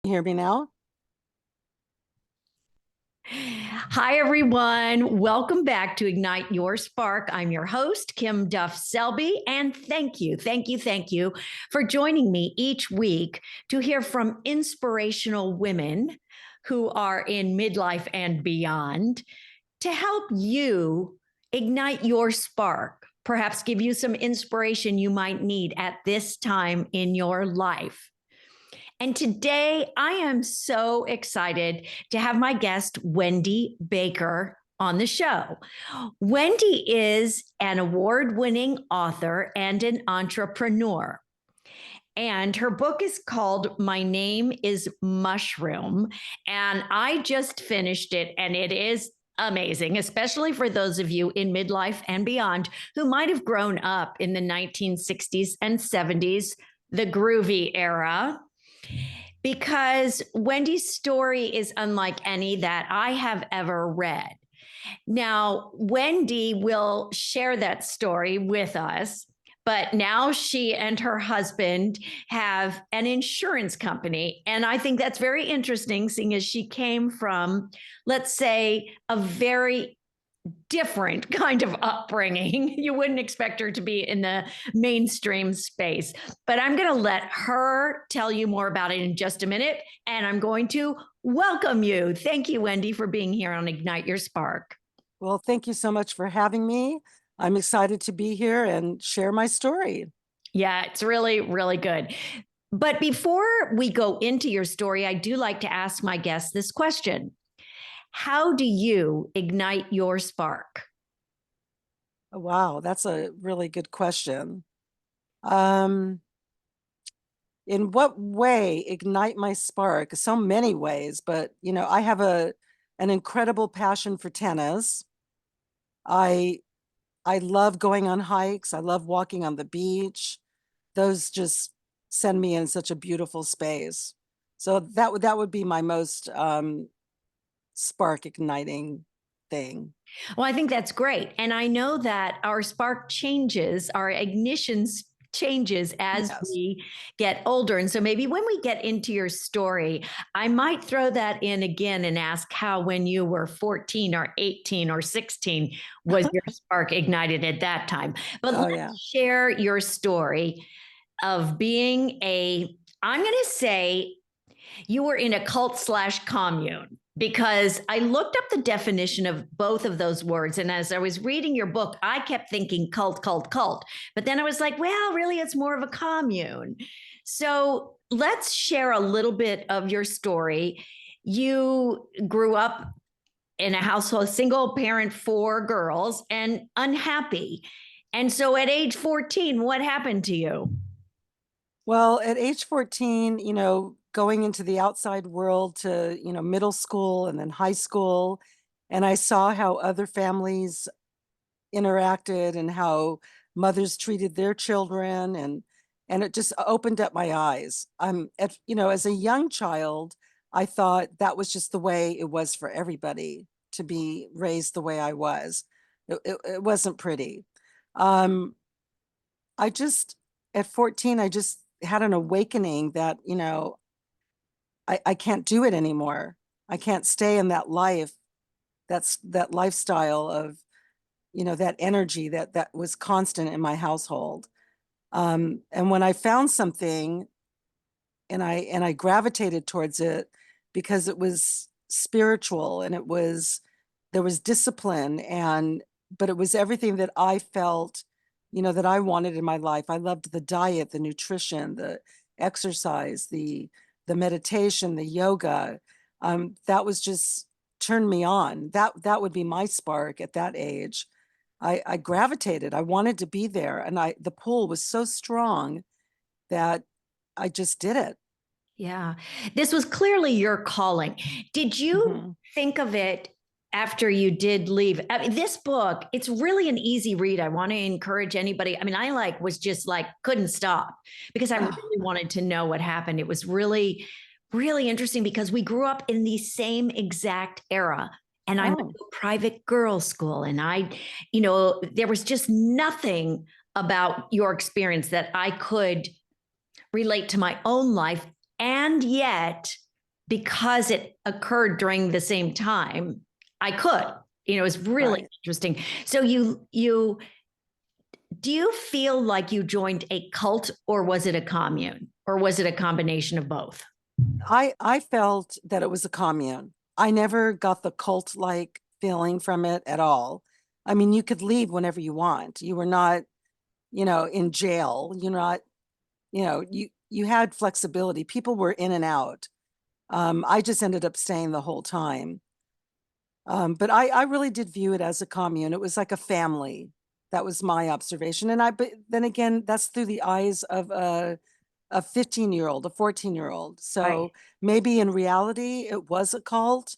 You hear me now? Hi, everyone. Welcome back to Ignite Your Spark. I'm your host, Kim Duff Selby, and thank you for joining me each week to hear from inspirational women who are in midlife and beyond to help you ignite your spark, perhaps give you some inspiration you might need at this time in your life. And today I am so excited to have my guest, Wendy Baker, on the show. Wendy is an award winning author and an entrepreneur. And her book is called My Name is Mushroom. And I just finished it, and it is amazing, especially for those of you in midlife and beyond who might have grown up in the 1960s and 70s, the groovy era, because Wendy's story is unlike any that I have ever read. Now, Wendy will share that story with us, but now she and her husband have an insurance company. And I think that's very interesting, seeing as she came from, let's say, a very different kind of upbringing. You wouldn't expect her to be in the mainstream space. But I'm going to let her tell you more about it in just a minute. And I'm going to welcome you. Thank you, Wendy, for being here on Ignite Your Spark. Well, thank you so much for having me. I'm excited to be here and share my story. Yeah, it's really, really good. But before we go into your story, I do like to ask my guests this question. How do you ignite your spark? Wow, that's a really good question. Um, in what way ignite my spark? So many ways, but I have an incredible passion for tennis. I I love going on hikes. I love walking on the beach. Those just send me in such a beautiful space. So that would be my most spark igniting thing. Well, I think that's great. And I know that our spark changes, our ignition changes as Yes. we get older. And so maybe when we get into your story, I might throw that in again and ask how, when you were 14 or 18 or 16, was your spark ignited at that time? But Oh let's yeah. share your story of being I'm going to say, you were in a cult slash commune, because I looked up the definition of both of those words. And as I was reading your book, I kept thinking cult, cult, cult. But then I was like, well, really, it's more of a commune. So let's share a little bit of your story. You grew up in a household, single parent, 4 girls, and unhappy. And so at age 14, what happened to you? Well, at age 14, going into the outside world to, middle school and then high school, and I saw how other families interacted and how mothers treated their children, and it just opened up my eyes. As a young child, I thought that was just the way it was for everybody to be raised the way I was. It wasn't pretty. Um, I just At 14, I just had an awakening that, I can't do it anymore. I can't stay in that life. That lifestyle of, that energy that was constant in my household. And when I found something and I gravitated towards it because it was spiritual and there was discipline, but it was everything that I felt, that I wanted in my life. I loved the diet, the nutrition, the exercise, the meditation, the yoga. That was just turned me on. That would be my spark at that age. I gravitated. I wanted to be there, and the pull was so strong that I just did it. Yeah. This was clearly your calling. Did you Mhm. think of it after you did leave? I mean, this book, it's really an easy read. I want to encourage anybody. I mean, I was just like, couldn't stop because I really wanted to know what happened. It was really, really interesting because we grew up in the same exact era. And I went Oh, to a private girls' school, and there was just nothing about your experience that I could relate to my own life. And yet because it occurred during the same time, I could. It was really interesting. So do you feel like you joined a cult, or was it a commune, or was it a combination of both? I felt that it was a commune. I never got the cult-like feeling from it at all. I mean, you could leave whenever you want. You were not, in jail. You're not, you had flexibility. People were in and out. I just ended up staying the whole time. But I really did view it as a commune. It was like a family. That was my observation. But then again, that's through the eyes of a 15-year-old, a 14-year-old. So maybe in reality it was a cult,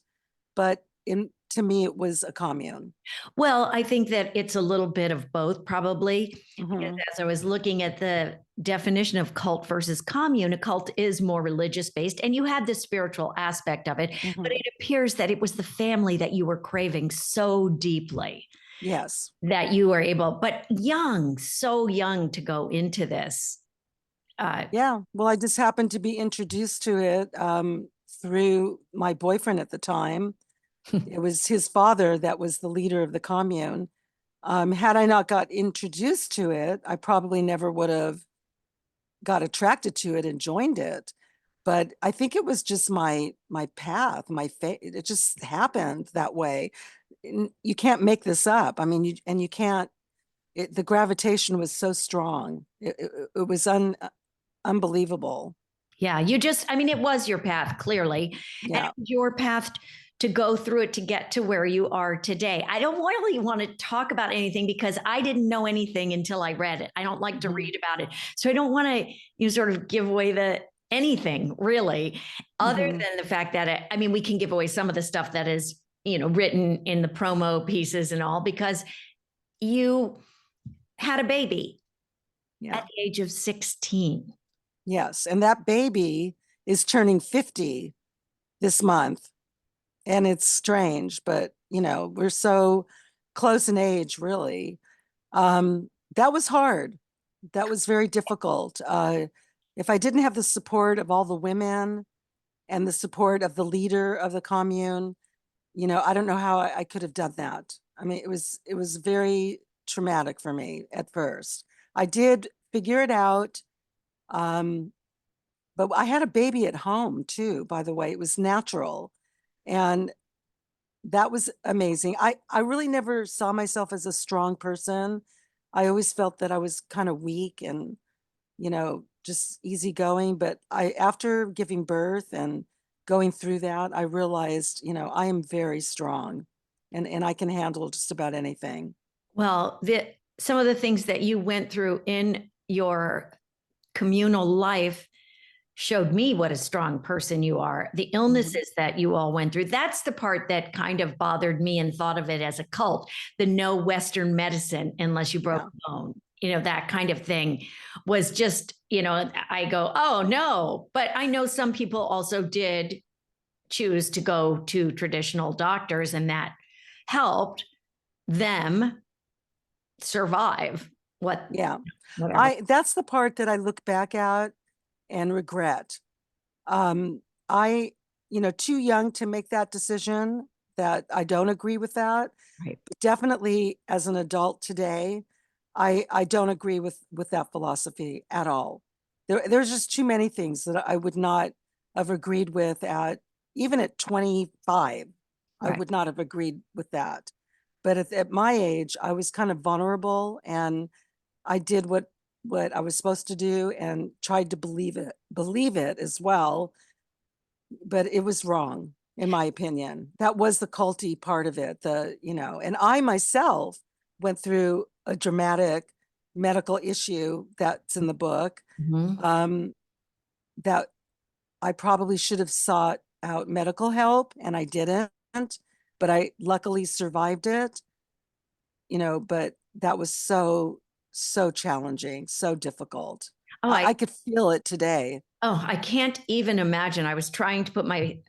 but to me it was a commune. Well, I think that it's a little bit of both, probably. Because Hmm. as I was looking at the definition of cult versus commune, a cult is more religious based, and you had the spiritual aspect of it. But Hmm. it appears that it was the family that you were craving so deeply Yes. that you were able, but young, so young to go into this. Yeah. Well, I just happened to be introduced to it through my boyfriend at the time. It was his father that was the leader of the commune. Had I not got introduced to it, I probably never would have got attracted to it and joined it. But I think it was just my path, my fate. It just happened that way. You can't make this up. I mean, you can't. The gravitation was so strong. It was unbelievable. Yeah, I mean, it was your path, clearly. And Yeah. it was your path to go through it to get to where you are today. I don't really want to talk about anything because I didn't know anything until I read it. I don't like to Hmm. read about it. So I don't want to, sort of give away anything really, other Hmm. than the fact that I mean, we can give away some of the stuff that is, written in the promo pieces and all, because you had a baby Yeah. at the age of 16. Yes. And that baby is turning 50 this month. And it's strange, but we're so close in age, really. That was hard. That was very difficult. If I didn't have the support of all the women and the support of the leader of the commune, I don't know how I could have done that. I mean, it was very traumatic for me at first. I did figure it out. Um, but I had a baby at home too, by the way. It was natural. And that was amazing. I really never saw myself as a strong person. I always felt that I was kind of weak and, just easygoing. But after giving birth and going through that, I realized, I am very strong and I can handle just about anything. Well, some of the things that you went through in your communal life showed me what a strong person you are. The Mhm. illnesses that you all went through, that's the part that kind of bothered me and thought of it as a cult. The no Western medicine unless you broke Yeah. a bone, that kind of thing was just, I go, oh no. But I know some people also did choose to go to traditional doctors, and that helped them survive Yeah. whatever. That's the part that I look back at and regret. I, too young to make that decision, that I don't agree with that. Right. But definitely as an adult today, I don't agree with that philosophy at all. There's just too many things that I would not have agreed with even at 25. I Right. would not have agreed with that. But at my age, I was kind of vulnerable and I did what I was supposed to do and tried to believe it as well, but it was wrong in my opinion. That was the culty part of it. And I myself went through a dramatic medical issue that's in the book, Mhm. um, that I probably should have sought out medical help and I didn't, but I luckily survived it, but that was so challenging, so difficult. Oh, I could feel it today. I can't even imagine. I was trying to put my,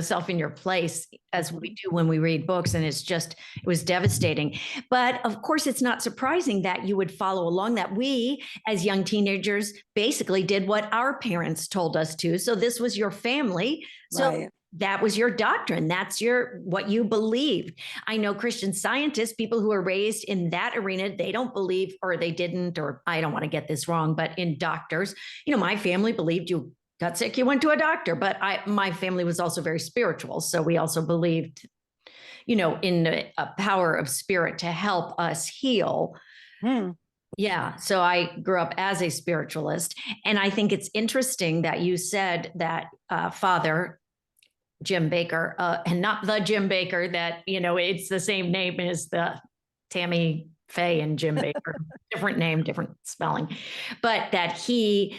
self in your place, as we Mhm. do when we read books, and it was devastating. But of course, it's not surprising that you would follow along, that we as young teenagers basically did what our parents told us to. So this was your family. So Right. that was your doctrine. That's what you believed. I know Christian Scientists, people who are raised in that arena, they don't believe, or they didn't, or I don't want to get this wrong, but in doctors, my family believed you got sick, you went to a doctor. But my family was also very spiritual. So we also believed, in the power of spirit to help us heal. Yeah. So I grew up as a spiritualist. And I think it's interesting that you said that father, Jim Baker, and not the Jim Baker that, it's the same name as the Tammy Faye and Jim Baker, different name, different spelling, but that he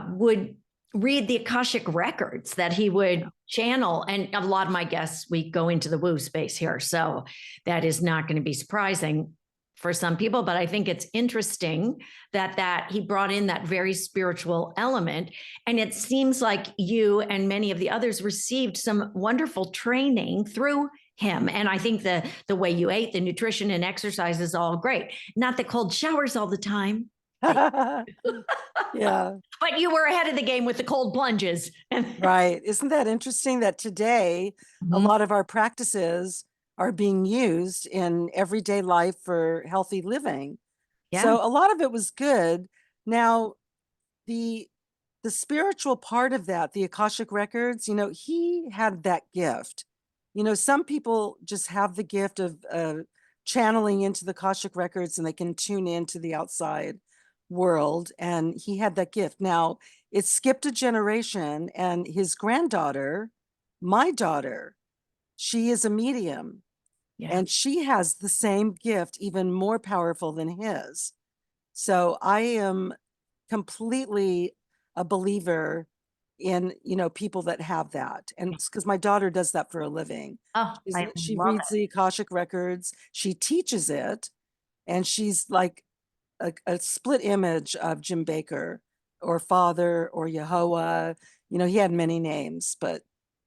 would read the Akashic records, that he would channel. And a lot of my guests, we go into the woo space here. So that is not going to be surprising for some people, but I think it's interesting that he brought in that very spiritual element. And it seems like you and many of the others received some wonderful training through him. And I think the way you ate, the nutrition and exercise is all great. Not the cold showers all the time. Yeah. But you were ahead of the game with the cold plunges. Right. Isn't that interesting that today a lot of our practices are being used in everyday life for healthy living? Yeah. So a lot of it was good. Now, the spiritual part of that, the Akashic records, he had that gift. Some people just have the gift of channeling into the Akashic records, and they can tune into the outside world. And he had that gift. Now, it skipped a generation, and his granddaughter, my daughter, she is a medium. Yeah. And she has the same gift, even more powerful than his. So I am completely a believer in, people that have that. And it's because my daughter does that for a living. Oh, I She love reads the Akashic records, she teaches it, and she's like a split image of Jim Baker or Father or Yehovah. He had many names, but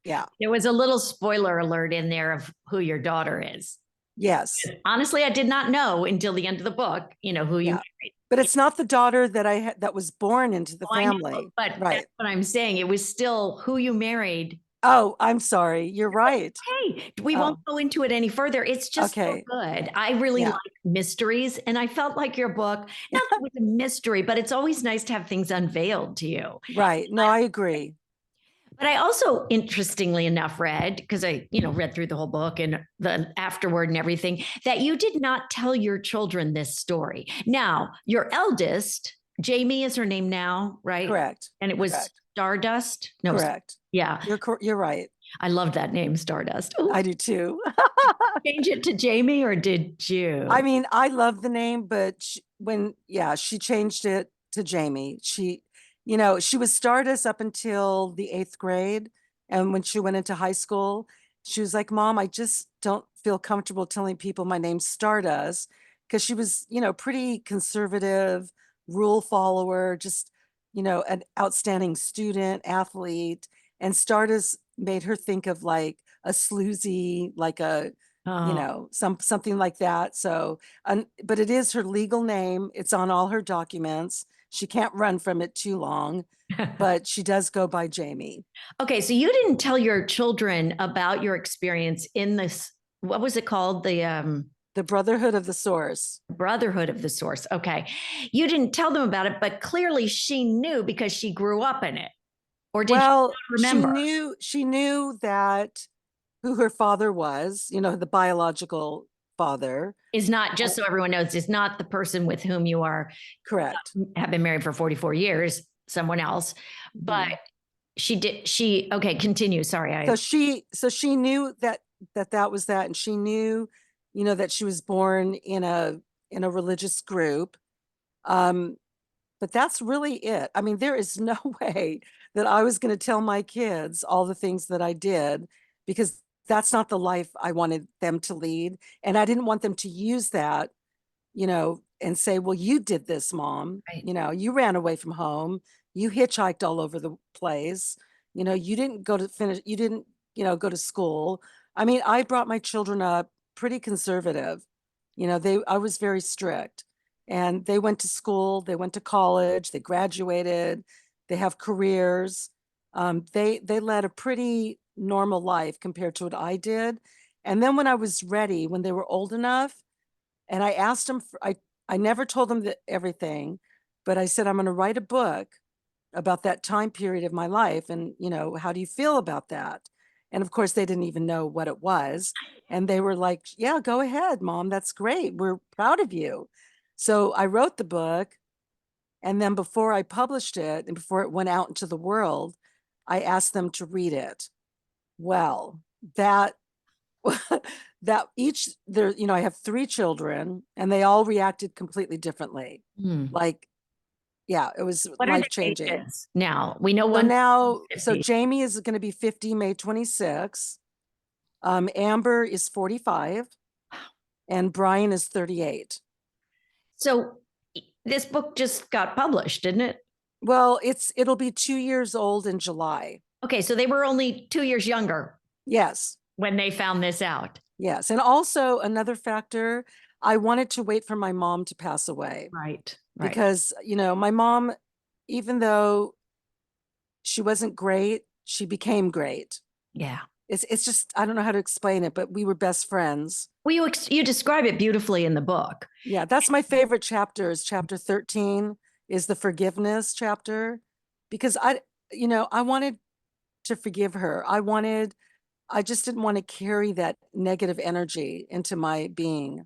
yeah. There was a little spoiler alert in there of who your daughter is. Yes. Honestly, I did not know until the end of the book, who you married. But it's not the daughter that I had that was born into the Oh, I know, family. but Right. that's what I'm saying. It was still who you married. Oh, I'm sorry. You're right. Hey, we won't go into it any further. It's just so Okay. good. I really like mysteries, and I felt like your book, not that it was a mystery, but it's always nice to have things unveiled to you. Right. No, I agree. But I also, interestingly enough, read, because I, read through the whole book and the afterword and everything, that you did not tell your children this story. Now, your eldest, Jamie is her name now, right? Correct. And it was Correct. Stardust? No, Correct. yeah. You're right. I love that name, Stardust. Ooh. I do too. Change it to Jamie, or did you? I mean, I love the name, but she changed it to Jamie. She was Stardust up until the 8th grade. And when she went into high school, she was like, Mom, I just don't feel comfortable telling people my name's Stardust, because she was, pretty conservative, rule follower, just, an outstanding student, athlete. And Stardust made her think of like a sloozy, like a, something like that. So, but it is her legal name. It's on all her documents. She can't run from it too long, but she does go by Jamie. Okay, so you didn't tell your children about your experience in this, what was it called? The Brotherhood of the Source. Brotherhood of the Source. Okay. You didn't tell them about it, but clearly she knew because she grew up in it. Or did she not remember? She knew that who her father was, the biological father. Is not, just so everyone knows, is not the person with whom you are correct. Have been married for 44 years, someone else. But okay, continue. Sorry. So she knew that was that, and she knew, that she was born in a religious group. But that's really it. I mean, there is no way that I was going to tell my kids all the things that I did, because that's not the life I wanted them to lead. And I didn't want them to use that, and say, well, you did this, Mom. Right. You ran away from home. You hitchhiked all over the place. You didn't go to finish. You didn't, go to school. I mean, I brought my children up pretty conservative. I was very strict. And they went to school, they went to college, they graduated, they have careers. They led a pretty normal life compared to what I did. And then when I was ready, when they were old enough, and I asked them, I never told them that everything, but I said, I'm going to write a book about that time period of my life. And, how do you feel about that? And of course, they didn't even know what it was. And they were like, yeah, go ahead, Mom. That's great. We're proud of you. So I wrote the book. And then before I published it and before it went out into the world, I asked them to read it. Well, that that each there, I have 3 children and they all reacted completely differently. Hmm. Like, yeah, it was What are the life changing. ages now? We know So one now, so 50. Jamie is going to be 50, May 26. Amber is 45 and Brian is 38. So this book just got published, didn't it? Well, it'll be 2 years old in July. Okay, so they were only 2 years younger Yes. when they found this out. Yes. And also another factor, I wanted to wait for my mom to pass away Right. because, my mom, even though she wasn't great, she became great. Yeah. It's just, I don't know how to explain it, but we were best friends. Well, you describe it beautifully in the book. Yeah, that's my favorite chapter is chapter 13 is the forgiveness chapter because I wanted to forgive her. I just didn't want to carry that negative energy into my being.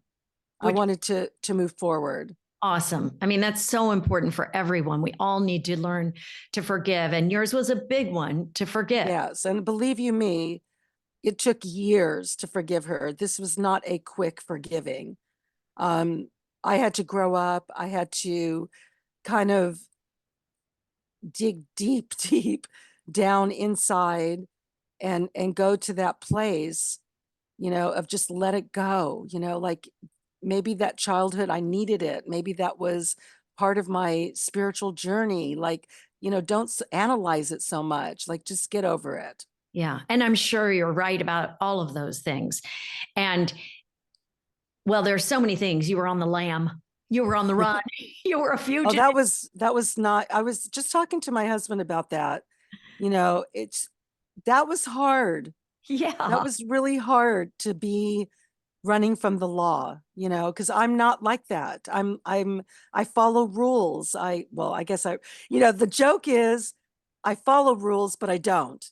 I Which wanted to move forward. awesome. I mean, that's so important for everyone. We all need to learn to forgive. And yours was a big one to forgive. Yes, and believe you me, it took years to forgive her. This was not a quick forgiving. Um, I had to grow up. I had to kind of dig deep, deep down inside and go to that place, of just let it go, like maybe that childhood, I needed it. Maybe that was part of my spiritual journey. Like, don't analyze it so much. Like, just get over it. Yeah. And I'm sure you're right about all of those things. And well, there's so many things. You were on the lam, you were on the run, you were a Oh, fugitive. that was not, I was just talking to my husband about that. That was hard. That Yeah. was really hard to be running from the law, because I'm not like that. I follow rules. I guess the joke is I follow rules, but I don't,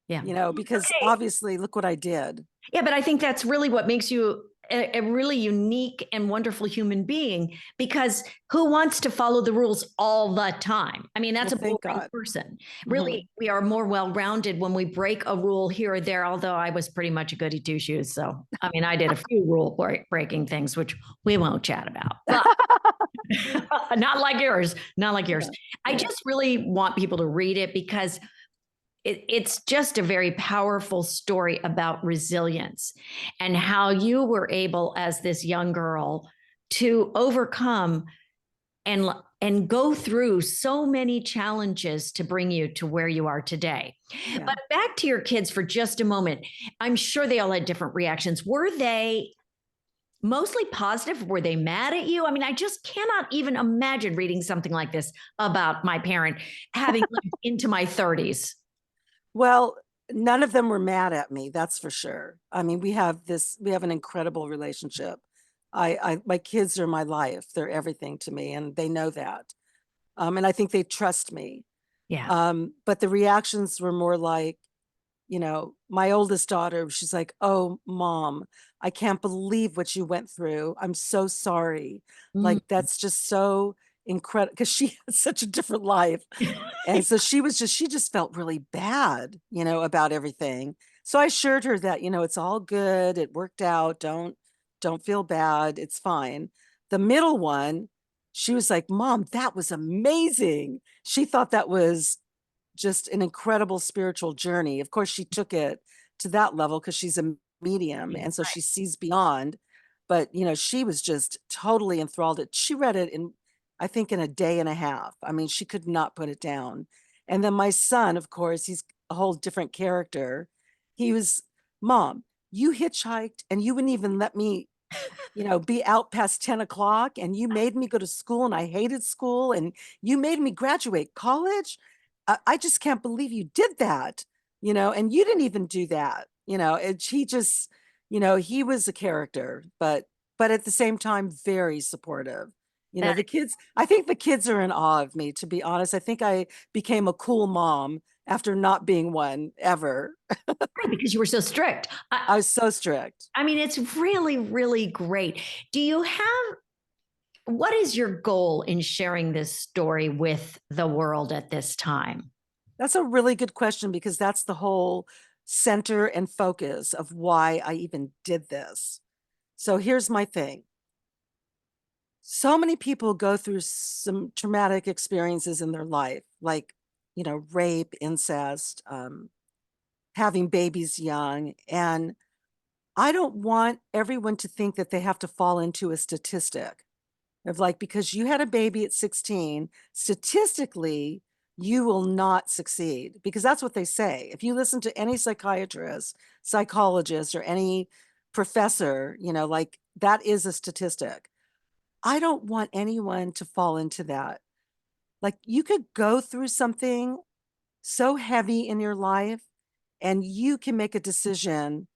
Yeah. because Okay. obviously look what I did. Yeah, but I think that's really what makes you a really unique and wonderful human being because who wants to follow the rules all the time? I mean, that's Well, a thank boring God. person. Mhm. Really, we are more well rounded when we break a rule here or there, although I was pretty much a goody two shoes. So, I mean, I did a few rule breaking things, which we won't chat about, but not like yours. Not like yours. Yeah, I yeah, just really want people to read it because it's just a very powerful story about resilience and how you were able as this young girl to overcome and go through so many challenges to bring you to where you are today. yeah. But back to your kids for just a moment. I'm sure they all had different reactions. Were they mostly positive? Were they mad at you? I mean, I just cannot even imagine reading something like this about my parent having lived into my 30s. Well, none of them were mad at me, that's for sure. I mean, we have an incredible relationship. My kids are my life. They're everything to me, and they know that. And I think they trust me. Yeah. But the reactions were more like, my oldest daughter, she's like, "Oh, Mom, I can't believe what you went through. I'm so sorry." Mm. Like, that's just so incredible because she has such a different life. And so she just felt really bad, about everything. So I assured her that, it's all good. It worked out. Don't feel bad. It's fine. The middle one, she was like, "Mom, that was amazing." She thought that was just an incredible spiritual journey. Of course, she took it to that level because she's a medium and so she sees beyond. But she was just totally enthralled. She read it in, I think, in a day and a half. I mean, she could not put it down. And then my son, of course, he's a whole different character. He was, "Mom, you hitchhiked and you wouldn't even let me be out past 10 o'clock and you made me go to school and I hated school and you made me graduate college. I just can't believe you did that." and you didn't even do that, he just, he was a character, but at the same time, very supportive. That The kids, I think the kids are in awe of me, to be honest. I think I became a cool mom after not being one ever. right, because you were so strict. I was so strict. I mean, it's really, really great. Do you have what is your goal in sharing this story with the world at this time? That's a really good question because that's the whole center and focus of why I even did this. So here's my thing. So many people go through some traumatic experiences in their life, like, rape, incest, having babies young. And I don't want everyone to think that they have to fall into a statistic of like, because you had a baby at 16, statistically, you will not succeed, because that's what they say. If you listen to any psychiatrist, psychologist, or any professor, like that is a statistic. I don't want anyone to fall into that. Like, you could go through something so heavy in your life and you can make a decision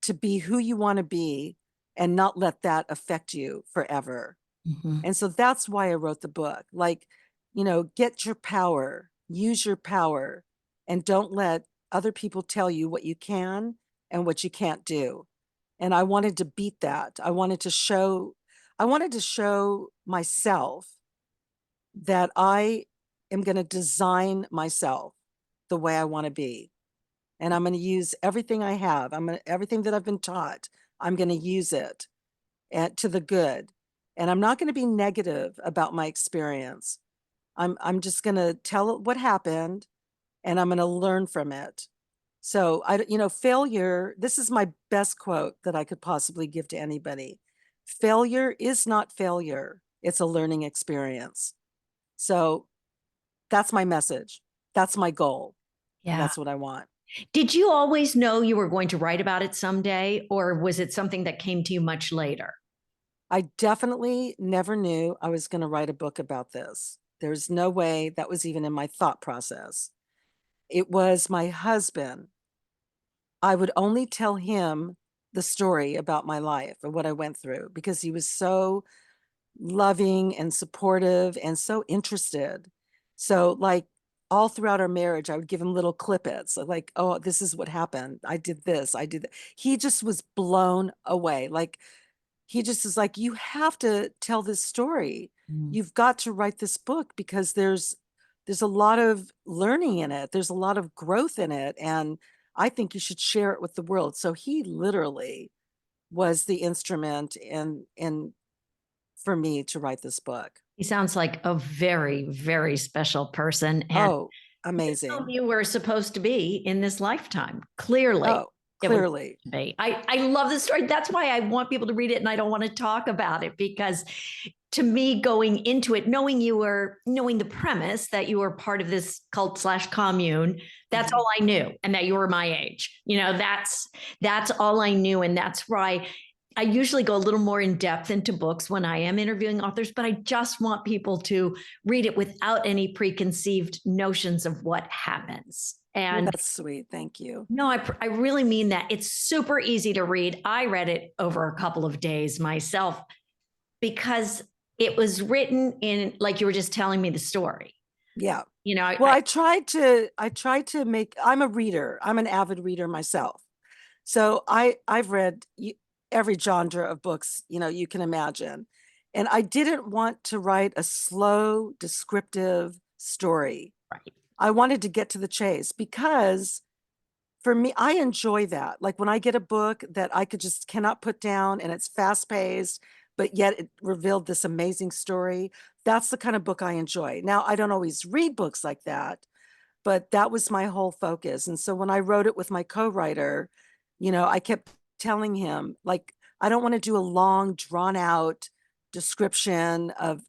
to be who you want to be and not let that affect you forever. Mhm. And so that's why I wrote the book. Like, get your power, use your power, and don't let other people tell you what you can and what you can't do. And I wanted to beat that. I wanted to show myself that I am going to design myself the way I want to be. And I'm going to use everything I have. Everything that I've been taught, I'm going to use it to the good. And I'm not going to be negative about my experience. I'm just going to tell what happened and I'm going to learn from it. So failure, this is my best quote that I could possibly give to anybody. Failure is not failure. It's a learning experience. So that's my message. That's my goal. And Yeah. that's what I want. Did you always know you were going to write about it someday, or was it something that came to you much later? I definitely never knew I was going to write a book about this. There's no way that was even in my thought process. It was my husband. I would only tell him the story about my life and what I went through because he was so loving and supportive and so interested. So, like, all throughout our marriage, I would give him little clippets like, oh, this is what happened. I did this. I did that. He just was blown away. Like, he just is like, you have to tell this story. Mm. You've got to write this book because there's a lot of learning in it. There's a lot of growth in it. And I think you should share it with the world. So he literally was the instrument in for me to write this book. He sounds like a very, very special person, and Oh, who amazing. you were supposed to be in this lifetime. Clearly, Oh, it was clearly. to be. I love the story. That's why I want people to read it, and I don't want to talk about it because to me, going into it, knowing the premise that you were part of this cult slash commune, that's Mhm. all I knew, and that you were my age. That's all I knew, and that's why I usually go a little more in depth into books when I am interviewing authors, but I just want people to read it without any preconceived notions of what happens. Well, And that's sweet. Thank you. no, I really mean that. It's super easy to read. I read it over a couple of days myself because it was written in, like you were just telling me the story. Yeah. You know, Well, I tried to make, I'm a reader. I'm an avid reader myself. So I've read every genre of books, you can imagine. And I didn't want to write a slow, descriptive story. right. I wanted to get to the chase because for me, I enjoy that. Like when I get a book that I could just cannot put down and it's fast paced, but yet it revealed this amazing story. That's the kind of book I enjoy. Now, I don't always read books like that, but that was my whole focus. And so when I wrote it with my co-writer, I kept telling him, like, I don't want to do a long, drawn out description of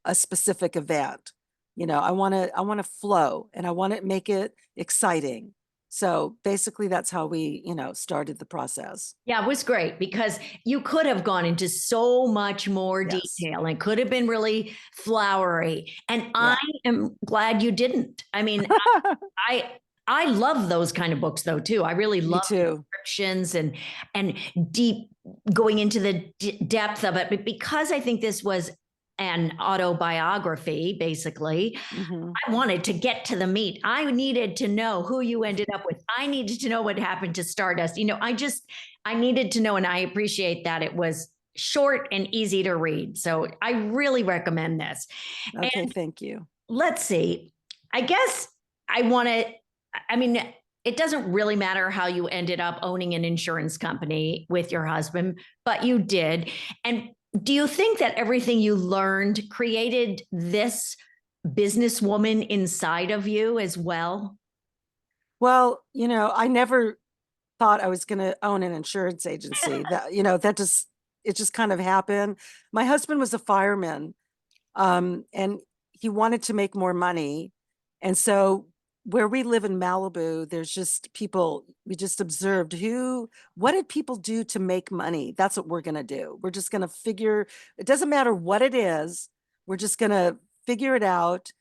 a specific event. I want to flow and I want to make it exciting. So basically that's how we, started the process. Yeah, it was great because you could have gone into so much more Yes. detail and could have been really flowery. And I Yeah. am glad you didn't. I mean, I I love those kind of books though too. I really Me love too. descriptions and deep going into the depth of it. But because I think this was an autobiography, basically, Hmm. I wanted to get to the meat. I needed to know who you ended up with. I needed to know what happened to Stardust. I needed to know, and I appreciate that it was short and easy to read. So I really recommend this. Okay, And thank you. let's see. I guess I want to, I mean, it doesn't really matter how you ended up owning an insurance company with your husband, but you did. And do you think that everything you learned created this businesswoman inside of you as well? Well, I never thought I was going to own an insurance agency. That, it just kind of happened. My husband was a fireman, and he wanted to make more money. And so where we live in Malibu, there's just people, we just observed what did people do to make money? That's what we're going to do. We're just going to figure, it doesn't matter what it is. We're just going to figure it out,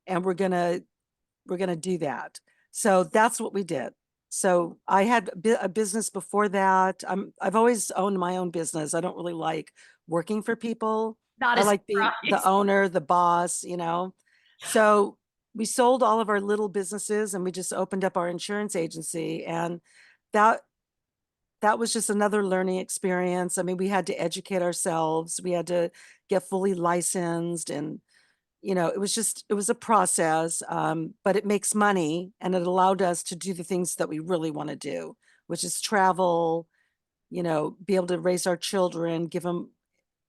and we're going to do that. So that's what we did. So I had a business before that. I've always owned my own business. I don't really like working for people. Not I a like being the surprise. owner, the boss. So we sold all of our little businesses and we just opened up our insurance agency. And that that was just another learning experience. I mean, we had to educate ourselves. We had to get fully licensed, and it was a process, but it makes money and it allowed us to do the things that we really want to do, which is travel, be able to raise our children, give them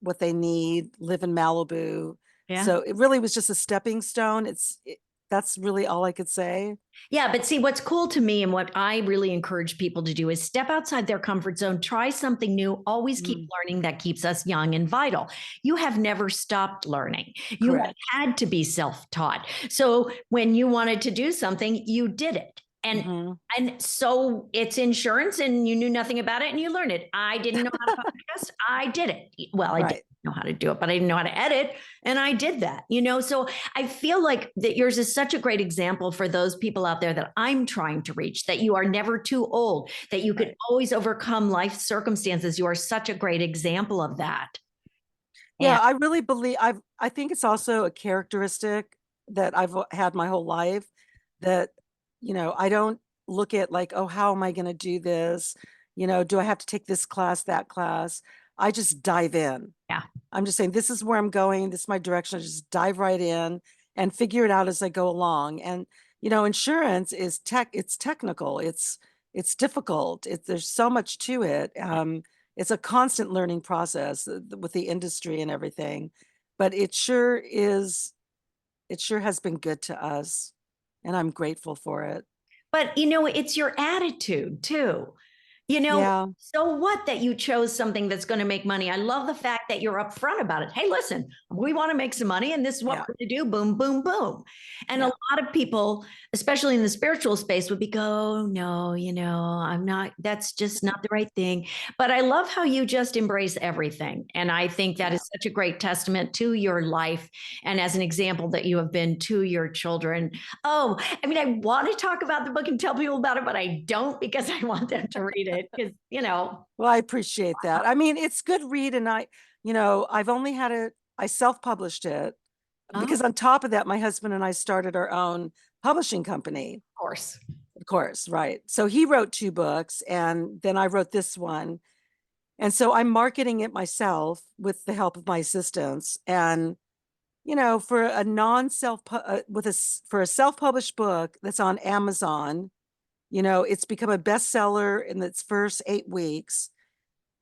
what they need, live in Malibu. Yeah. So it really was just a stepping stone. That's really all I could say. Yeah, but see, what's cool to me and what I really encourage people to do is step outside their comfort zone, try something new, always keep Mm, learning. That keeps us young and vital. You have never stopped learning. You have correct. had to be self taught. So when you wanted to do something, you did it. Hmm. And so it's insurance and you knew nothing about it and you learned it. I didn't know how to podcast. I did it. Well, I didn't Right. know how to do it, but I didn't know how to edit. And I did that. So I feel like that yours is such a great example for those people out there that I'm trying to reach, that you are never too old, that you could Right. always overcome life circumstances. You are such a great example of that. And Yeah, I really believe I think it's also a characteristic that I've had my whole life, that I don't look at like, oh, how am I going to do this? Do I have to take this class, that class? I just dive in. yeah, I'm just saying, this is where I'm going, this is my direction. I just dive right in and figure it out as I go along. And insurance is it's technical, it's difficult. There's so much to it. It's a constant learning process with the industry and everything, but it sure has been good to us, and I'm grateful for it. but it's your attitude too. You know, Yeah, so what that you chose something that's going to make money? I love the fact that you're upfront about it. Hey, listen, we want to make some money and this is what yeah, we're going to do. Boom, boom, boom. And a yeah. lot of people, especially in the spiritual space, would be go, no, I'm not, that's just not the right thing. But I love how you just embrace everything. And I think that Yeah. is such a great testament to your life and as an example that you have been to your children. Oh, I mean, I want to talk about the book and tell people about it, but I don't because I want them to read it because. Well, I appreciate that. I mean, it's good read, and I've only had it. I self-published it Oh, of because on top of that, my husband and I started our own publishing company. course. Of course, right. So he wrote two books, and then I wrote this one. And so I'm marketing it myself with the help of my assistants. And for a non-self for a self-published book that's on Amazon, it's become a bestseller in its first 8 weeks.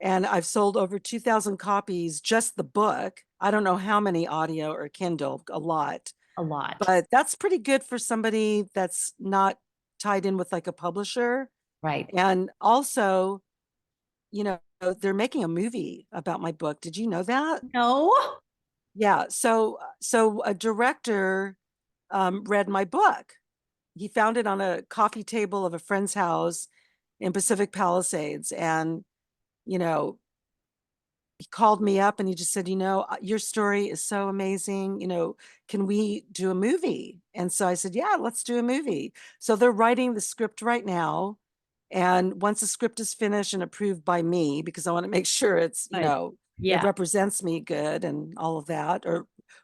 And I've sold over 2,000 copies, just the book. I don't know how many audio or Kindle, a lot, A lot. but that's pretty good for somebody that's not tied in with like a publisher. Right. And also, they're making a movie about my book. Did you know that? No. Yeah. So a director read my book. He found it on a coffee table of a friend's house in Pacific Palisades. And, you know, he called me up and he just said, your story is so amazing. Can we do a movie? And so I said, yeah, let's do a movie. So they're writing the script right now. And once the script is finished and approved by me, because I want to make sure Right. it Yeah. represents me good and all of that,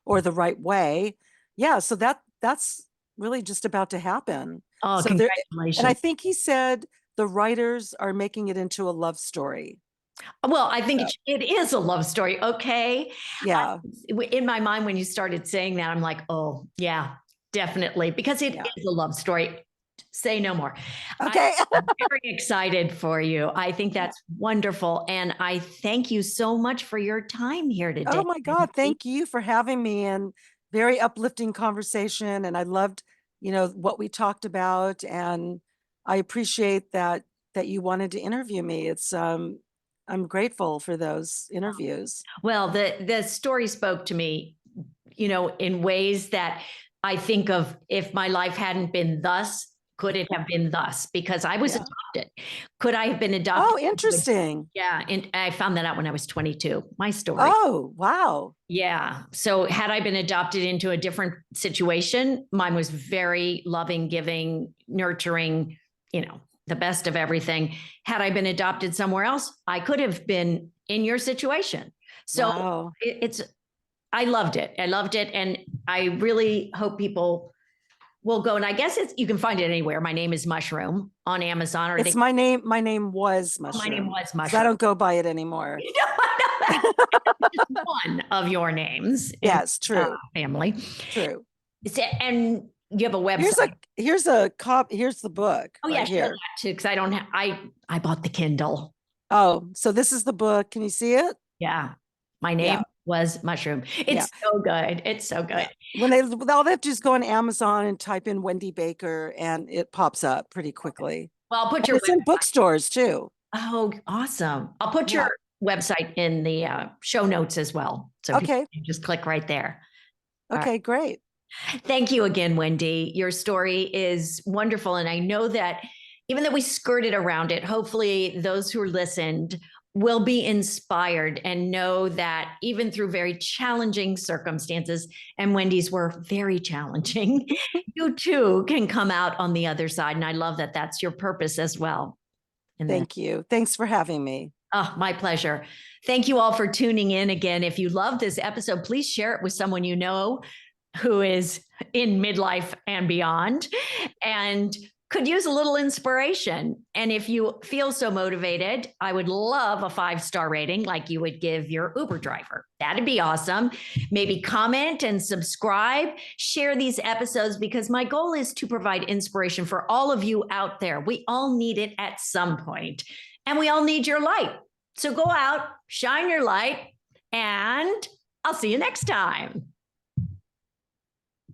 or the right way. Yeah. So that's really just about to happen. Oh, So there, and I congratulations. think he said the writers are making it into a love story. Well, I think So, it is a love story. Okay. yeah. In my mind, when you started saying that, I'm like, oh, yeah, definitely, because it Yeah. is a love story. Say no more. I'm Okay. very excited for you. I think Yeah. that's wonderful. And I thank you so much for your time here Oh today. my God. Thank you for having me, and very uplifting conversation. And I loved, what we talked about. And I appreciate that you wanted to interview me. I'm grateful for those interviews. Well, the story spoke to me, in ways that I think of, if my life hadn't been thus, could it have been thus? Because I was Yeah. adopted. Could I have been adopted? Oh, interesting. Yeah. And I found that out when I was 22. My story. Oh, wow. Yeah. So had I been adopted into a different situation, mine was very loving, giving, nurturing, the best of everything. Had I been adopted somewhere else, I could have been in your situation. So Wow. it's, I loved it. I loved it. And I really hope people will go. And I guess you can find it anywhere. My name is Mushroom on Amazon, or It's they, my name. My name was my name Mushroom, was because I Mushroom. don't go by it anymore. I know that. Just one of your names in Yes, true. family. True. And you have a Here's website. here's the book Oh yeah, right share that here. too, because I don't have. I bought the Kindle. Oh, so this is the book. Can you see it? Yeah, my name Yeah. was Mushroom. Yeah. It's so good. It's so good. Yeah. When all they have to do is go on Amazon and type in Wendy Baker, and it pops up pretty quickly. Well, I'll put And your it's in bookstores too. Oh, awesome. I'll put your Yeah. website in the show notes as well. So people Okay. can just click right there. All right. Okay, great. Thank you again, Wendy. Your story is wonderful. And I know that even though we skirted around it, hopefully those who listened will be inspired and know that even through very challenging circumstances, and Wendy's were very challenging, you too can come out on the other side. And I love that that's your purpose as well. And then, Thank you. Thanks for having me. oh, my pleasure. Thank you all for tuning in again. If you love this episode, please share it with someone you know who is in midlife and beyond and could use a little inspiration. And if you feel so motivated, I would love a 5-star rating like you would give your Uber driver. That'd be awesome. Maybe comment and subscribe, share these episodes, because my goal is to provide inspiration for all of you out there. We all need it at some point, and we all need your light. So go out, shine your light, and I'll see you next time.